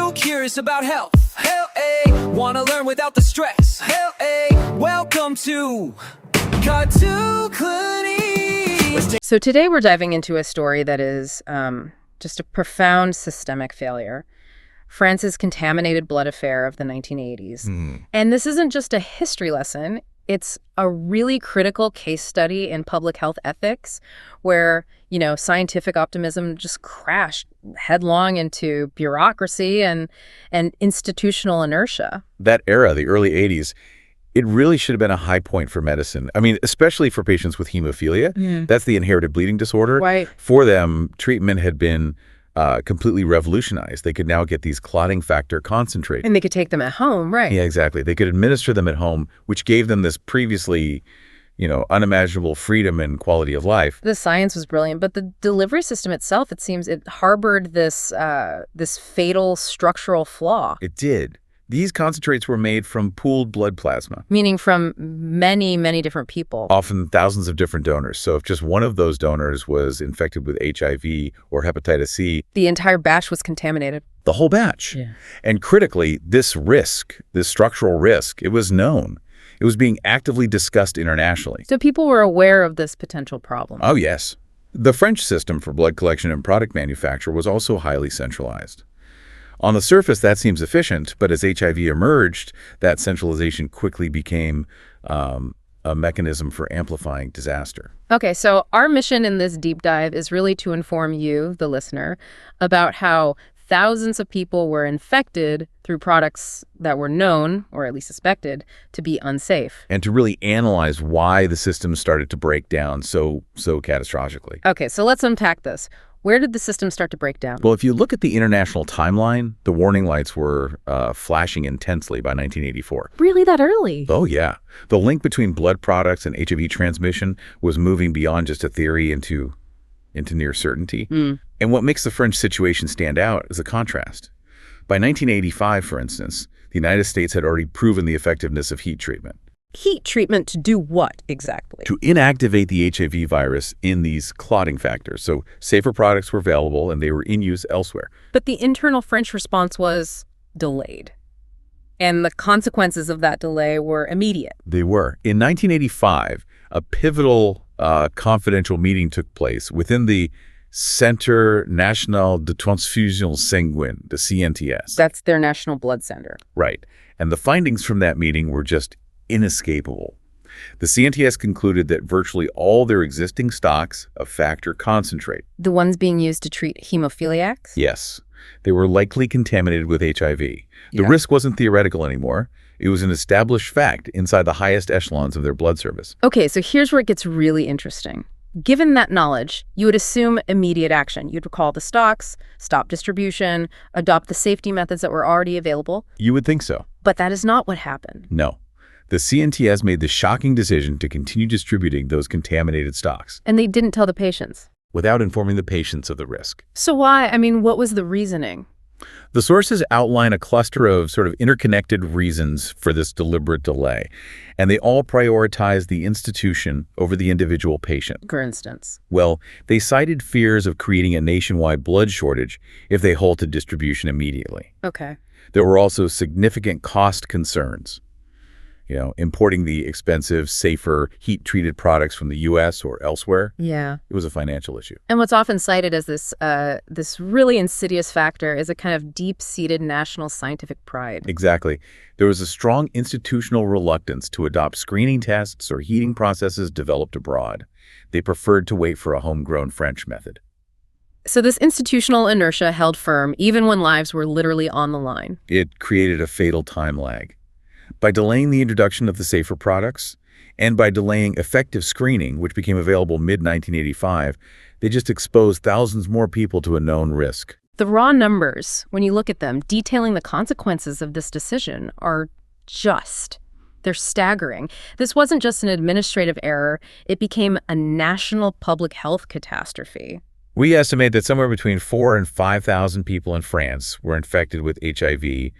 you curious about health? Hell, wanna learn without the stress? Hell, welcome to contaminé. So today we're diving into a story that is just a profound systemic failure. France's contaminated blood affair of the 1980s. And this isn't just a history lesson. It's a really critical case study in public health ethics where, scientific optimism just crashed headlong into bureaucracy and institutional inertia. That era, the early 80s, it really should have been a high point for medicine. I mean, especially for patients with haemophilia. That's the inherited bleeding disorder. Right. For them, treatment had been completely revolutionized. They could now get these clotting factor concentrate. And they could take them at home, right? Yeah, exactly. They could administer them at home, which gave them this previously, unimaginable freedom and quality of life. The science was brilliant, but the delivery system itself, it seems, it harbored this fatal structural flaw. It did. These concentrates were made from pooled blood plasma. Meaning from many, many different people. Often thousands of different donors. So if just one of those donors was infected with HIV or hepatitis C, the entire batch was contaminated. the whole batch. Yeah. And critically, this risk, this structural risk, it was known. It was being actively discussed internationally. So people were aware of this potential problem. Oh, yes. The French system for blood collection and product manufacture was also highly centralized. On the surface, that seems efficient, but as HIV emerged, that centralization quickly became a mechanism for amplifying disaster. Okay, so our mission in this deep dive is really to inform you, the listener, about how thousands of people were infected through products that were known, or at least suspected, to be unsafe. And to really analyze why the system started to break down so catastrophically. Okay, so let's unpack this. Where did the system start to break down? Well, if you look at the international timeline, the warning lights were flashing intensely by 1984. Really, that early? Oh, yeah. The link between blood products and HIV transmission was moving beyond just a theory into near certainty. And what makes the French situation stand out is a contrast. By 1985, for instance, the United States had already proven the effectiveness of heat treatment. Heat treatment to do what exactly? To inactivate the HIV virus in these clotting factors. So safer products were available and they were in use elsewhere. But the internal French response was delayed. And the consequences of that delay were immediate. They were. In 1985, a pivotal confidential meeting took place within the Centre National de Transfusion Sanguine, the CNTS. That's their national blood center. Right. And the findings from that meeting were just inescapable. The CNTS concluded that virtually all their existing stocks of factor concentrate. The ones being used to treat hemophiliacs? Yes. They were likely contaminated with HIV. The risk wasn't theoretical anymore. It was an established fact inside the highest echelons of their blood service. Okay, so here's where it gets really interesting. Given that knowledge, you would assume immediate action. You'd recall the stocks, stop distribution, adopt the safety methods that were already available. You would think so. But that is not what happened. No. The CNTS made the shocking decision to continue distributing those contaminated stocks. And they didn't tell the patients. Without informing the patients of the risk. So why? I mean, what was the reasoning? The sources outline a cluster of sort of interconnected reasons for this deliberate delay, and they all prioritize the institution over the individual patient. For instance? Well, they cited fears of creating a nationwide blood shortage if they halted distribution immediately. Okay. There were also significant cost concerns. Importing the expensive, safer, heat-treated products from the U.S. or elsewhere. Yeah. It was a financial issue. And what's often cited as this really insidious factor is a kind of deep-seated national scientific pride. Exactly. There was a strong institutional reluctance to adopt screening tests or heating processes developed abroad. They preferred to wait for a homegrown French method. So this institutional inertia held firm even when lives were literally on the line. It created a fatal time lag. By delaying the introduction of the safer products, and by delaying effective screening, which became available mid-1985, they just exposed thousands more people to a known risk. The raw numbers, when you look at them, detailing the consequences of this decision are they're staggering. This wasn't just an administrative error, it became a national public health catastrophe. We estimate that somewhere between 4,000 and 5,000 people in France were infected with HIV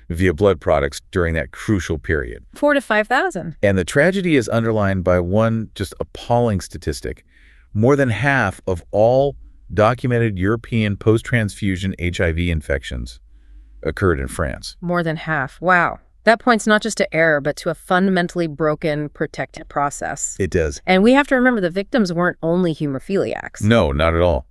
via blood products during that crucial period. 4,000 to 5,000. And the tragedy is underlined by one just appalling statistic. More than half of all documented European post-transfusion HIV infections occurred in France. More than half. Wow. That points not just to error, but to a fundamentally broken protective process. It does. And we have to remember the victims weren't only hemophiliacs. No, not at all.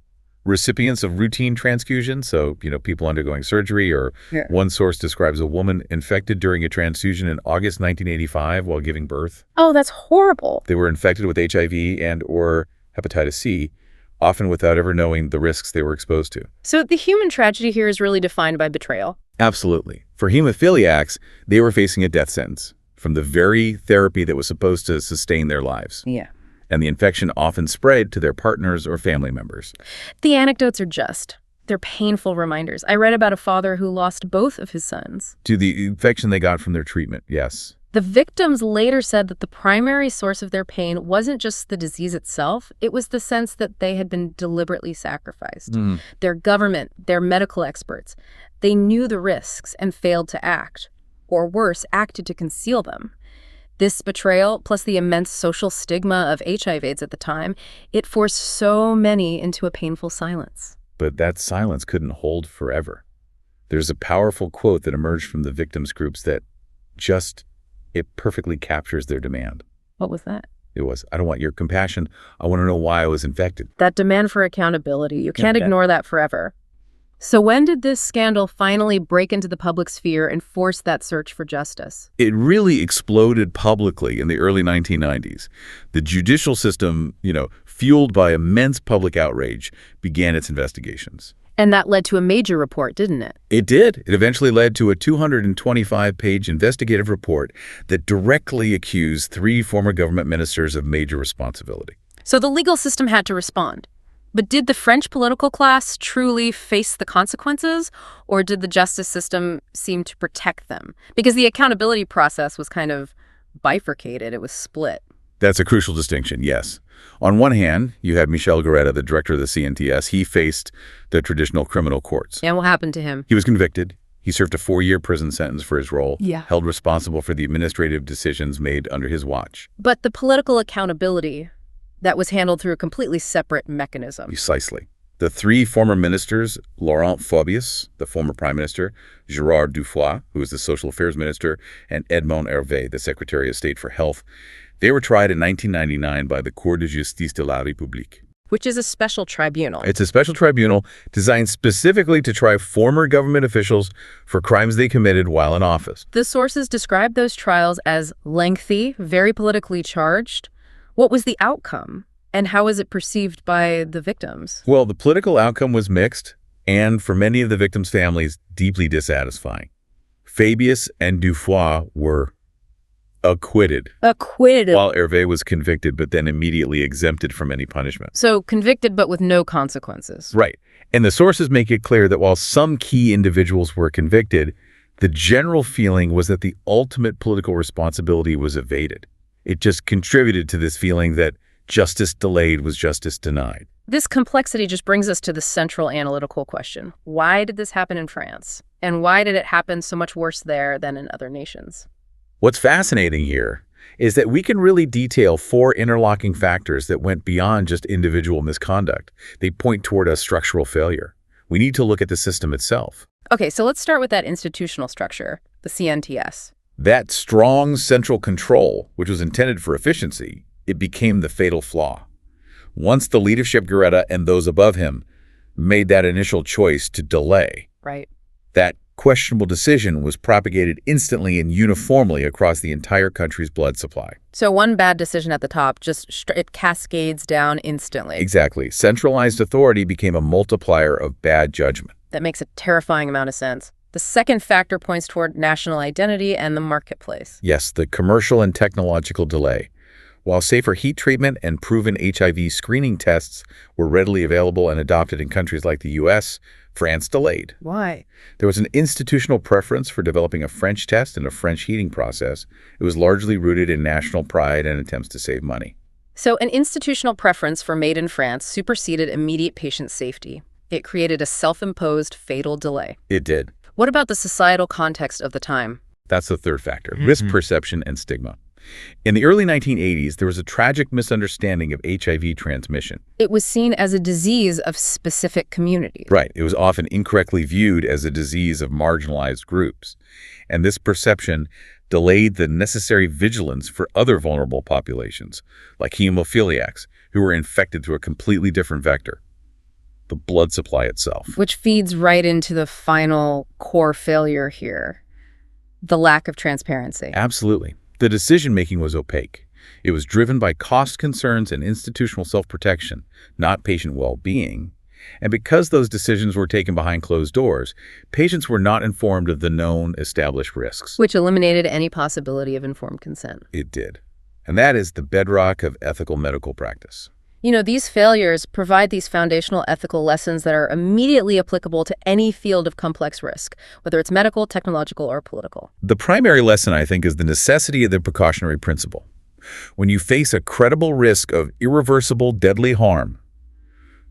Recipients of routine transfusion, so, people undergoing surgery, or one source describes a woman infected during a transfusion in August 1985 while giving birth. Oh, that's horrible. They were infected with HIV and or hepatitis C, often without ever knowing the risks they were exposed to. So the human tragedy here is really defined by betrayal. Absolutely. For hemophiliacs, they were facing a death sentence from the very therapy that was supposed to sustain their lives. Yeah. And the infection often spread to their partners or family members. The anecdotes are they're painful reminders. I read about a father who lost both of his sons To the infection they got from their treatment, yes. The victims later said that the primary source of their pain wasn't just the disease itself, it was the sense that they had been deliberately sacrificed. Their government, their medical experts, they knew the risks and failed to act, or worse, acted to conceal them. This betrayal, plus the immense social stigma of HIV/AIDS at the time, it forced so many into a painful silence. But that silence couldn't hold forever. There's a powerful quote that emerged from the victims groups that it perfectly captures their demand. What was that? It was, I don't want your compassion. I want to know why I was infected. That demand for accountability. You can't ignore that forever. So when did this scandal finally break into the public sphere and force that search for justice? It really exploded publicly in the early 1990s. The judicial system, fueled by immense public outrage, began its investigations. And that led to a major report, didn't it? It did. It eventually led to a 225-page investigative report that directly accused 3 former government ministers of major responsibility. So the legal system had to respond. But did the French political class truly face the consequences, or did the justice system seem to protect them? Because the accountability process was kind of bifurcated. It was split. That's a crucial distinction, yes. On one hand, you had Michel Garetta, the director of the CNTS. He faced the traditional criminal courts. And what happened to him? He was convicted. He served a 4-year prison sentence for his role, Yeah. held responsible for the administrative decisions made under his watch. But the political accountability, that was handled through a completely separate mechanism. Precisely. The 3 former ministers, Laurent Fabius, the former prime minister, Gérard Dufroy, who was the social affairs minister, and Edmond Hervé, the secretary of state for health, they were tried in 1999 by the Cour de Justice de la République. Which is a special tribunal. It's a special tribunal designed specifically to try former government officials for crimes they committed while in office. The sources described those trials as lengthy, very politically charged. What was the outcome, and how was it perceived by the victims? Well, the political outcome was mixed, and for many of the victims' families, deeply dissatisfying. Fabius and Dufroy were acquitted. While Hervé was convicted, but then immediately exempted from any punishment. So convicted, but with no consequences. Right. And the sources make it clear that while some key individuals were convicted, the general feeling was that the ultimate political responsibility was evaded. It just contributed to this feeling that justice delayed was justice denied. This complexity just brings us to the central analytical question. Why did this happen in France? And why did it happen so much worse there than in other nations? What's fascinating here is that we can really detail 4 interlocking factors that went beyond just individual misconduct. They point toward a structural failure. We need to look at the system itself. Okay, so let's start with that institutional structure, the CNTS. That strong central control, which was intended for efficiency, it became the fatal flaw. Once the leadership, Garetta and those above him, made that initial choice to delay, Right. that questionable decision was propagated instantly and uniformly across the entire country's blood supply. So one bad decision at the top, it cascades down instantly. Exactly. Centralized authority became a multiplier of bad judgment. That makes a terrifying amount of sense. The second factor points toward national identity and the marketplace. Yes, the commercial and technological delay. While safer heat treatment and proven HIV screening tests were readily available and adopted in countries like the U.S., France delayed. Why? There was an institutional preference for developing a French test and a French heating process. It was largely rooted in national pride and attempts to save money. So an institutional preference for made in France superseded immediate patient safety. It created a self-imposed fatal delay. It did. What about the societal context of the time? That's the third factor, risk perception and stigma. In the early 1980s, there was a tragic misunderstanding of HIV transmission. It was seen as a disease of specific communities. Right. It was often incorrectly viewed as a disease of marginalized groups. And this perception delayed the necessary vigilance for other vulnerable populations, like hemophiliacs, who were infected through a completely different vector, the blood supply itself. Which feeds right into the final core failure here, the lack of transparency. Absolutely. The decision-making was opaque. It was driven by cost concerns and institutional self-protection, not patient well-being. And because those decisions were taken behind closed doors, patients were not informed of the known established risks. Which eliminated any possibility of informed consent. It did. And that is the bedrock of ethical medical practice. You know, these failures provide these foundational ethical lessons that are immediately applicable to any field of complex risk, whether it's medical, technological, or political. The primary lesson, I think, is the necessity of the precautionary principle. When you face a credible risk of irreversible deadly harm,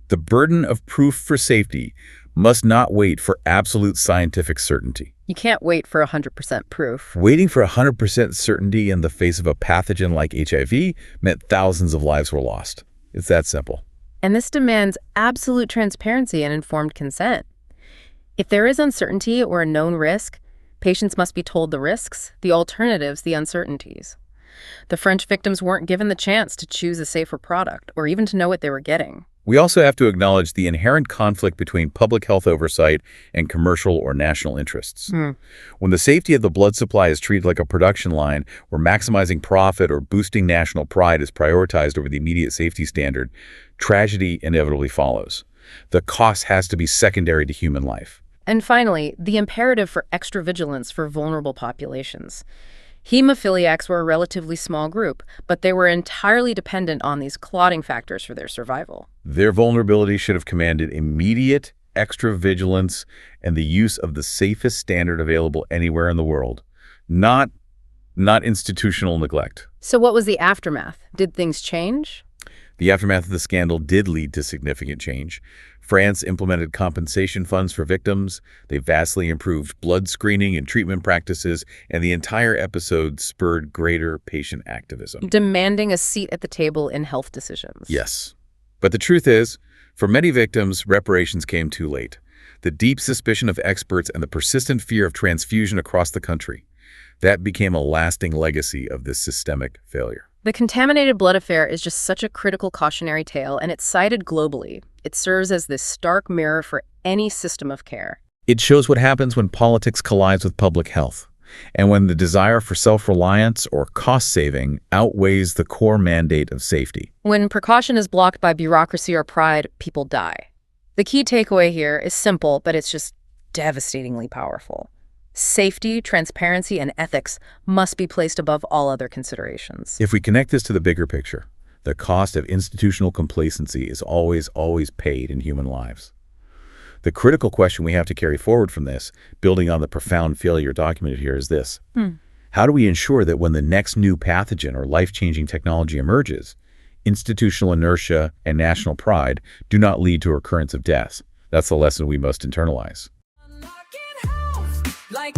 the burden of proof for safety must not wait for absolute scientific certainty. You can't wait for 100% proof. Waiting for 100% certainty in the face of a pathogen like HIV meant thousands of lives were lost. It's that simple. And this demands absolute transparency and informed consent. If there is uncertainty or a known risk, patients must be told the risks, the alternatives, the uncertainties. The French victims weren't given the chance to choose a safer product or even to know what they were getting. We also have to acknowledge the inherent conflict between public health oversight and commercial or national interests. When the safety of the blood supply is treated like a production line where maximizing profit or boosting national pride is prioritized over the immediate safety standard, tragedy inevitably follows. The cost has to be secondary to human life. And finally, the imperative for extra vigilance for vulnerable populations. Hemophiliacs were a relatively small group, but they were entirely dependent on these clotting factors for their survival. Their vulnerability should have commanded immediate extra vigilance and the use of the safest standard available anywhere in the world, not institutional neglect. So what was the aftermath? Did things change? The aftermath of the scandal did lead to significant change. France implemented compensation funds for victims. They vastly improved blood screening and treatment practices, and the entire episode spurred greater patient activism. Demanding a seat at the table in health decisions. Yes. But the truth is, for many victims, reparations came too late. The deep suspicion of experts and the persistent fear of transfusion across the country, that became a lasting legacy of this systemic failure. The contaminated blood affair is just such a critical cautionary tale, and it's cited globally. It serves as this stark mirror for any system of care. It shows what happens when politics collides with public health, and when the desire for self-reliance or cost-saving outweighs the core mandate of safety. When precaution is blocked by bureaucracy or pride, people die. The key takeaway here is simple, but it's just devastatingly powerful. Safety, transparency, and ethics must be placed above all other considerations. If we connect this to the bigger picture, the cost of institutional complacency is always paid in human lives. The critical question we have to carry forward from this, building on the profound failure documented here, is this. How do we ensure that when the next new pathogen or life-changing technology emerges, institutional inertia and national pride do not lead to a recurrence of deaths? That's the lesson we must internalize. Unlocking health like